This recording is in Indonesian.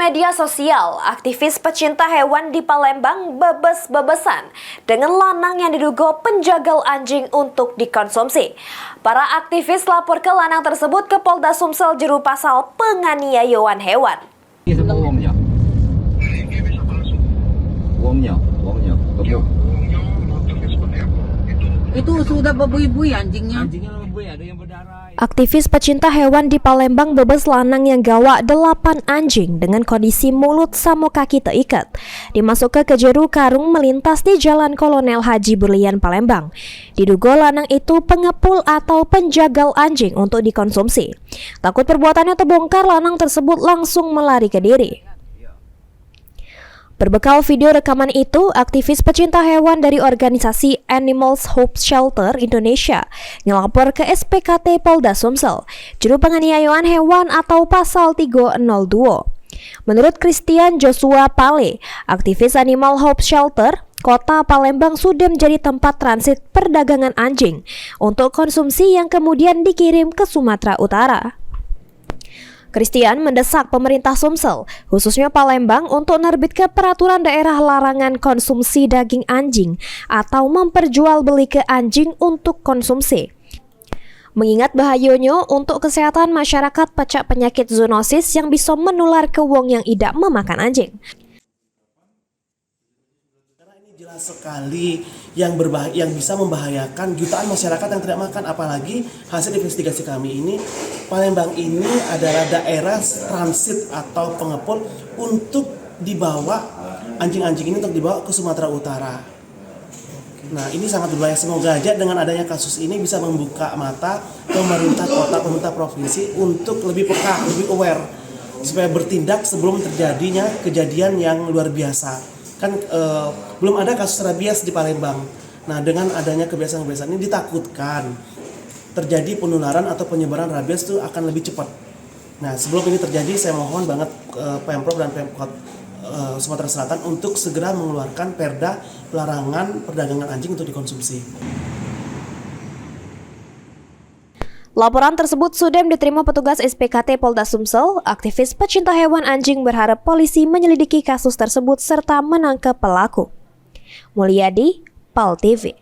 media sosial, aktivis pecinta hewan di Palembang bebes-bebesan dengan lanang yang diduga penjagal anjing untuk dikonsumsi. Para aktivis lapor ke lanang tersebut ke Polda Sumsel jeru pasal penganiayaan hewan. Itu sudah bebui-bui anjingnya. Ada yang berdarah. Aktivis pecinta hewan di Palembang bebes lanang yang gawa 8 anjing dengan kondisi mulut sama kaki terikat. Dimasuk ke jeru karung melintas di Jalan Kolonel Haji Berlian, Palembang. Diduga lanang itu pengepul atau penjagal anjing untuk dikonsumsi. Takut perbuatannya terbongkar, lanang tersebut langsung melari ke diri. Berbekal video rekaman itu, aktivis pecinta hewan dari organisasi Animals Hope Shelter Indonesia ngelapor ke SPKT Polda Sumsel, jeru penganiayaan hewan atau pasal 302. Menurut Christian Joshua Pale, aktivis Animal Hope Shelter, Kota Palembang sudah menjadi tempat transit perdagangan anjing untuk konsumsi yang kemudian dikirim ke Sumatera Utara. Christian mendesak pemerintah Sumsel, khususnya Palembang, untuk menerbitkan peraturan daerah larangan konsumsi daging anjing atau memperjualbelikan anjing untuk konsumsi. Mengingat bahayanya untuk kesehatan masyarakat pecah penyakit zoonosis yang bisa menular ke wong yang tidak memakan anjing. Jelas sekali yang bisa membahayakan jutaan masyarakat yang tidak makan, apalagi hasil investigasi kami ini Palembang ini adalah daerah transit atau pengepul untuk dibawa anjing-anjing ini untuk dibawa ke Sumatera Utara. Nah, ini sangat berbahaya. Semoga aja dengan adanya kasus ini bisa membuka mata pemerintah kota, pemerintah provinsi untuk lebih peka, lebih aware supaya bertindak sebelum terjadinya kejadian yang luar biasa. Kan belum ada kasus rabies di Palembang. Nah, dengan adanya kebiasaan-kebiasaan ini ditakutkan terjadi penularan atau penyebaran rabies itu akan lebih cepat. Nah, sebelum ini terjadi, saya mohon banget Pemprov dan Pemkot Sumatera Selatan untuk segera mengeluarkan perda pelarangan perdagangan anjing untuk dikonsumsi. Laporan tersebut sudah diterima petugas SPKT Polda Sumsel. Aktivis pecinta hewan anjing berharap polisi menyelidiki kasus tersebut serta menangkap pelaku. Mulyadi, PAL TV.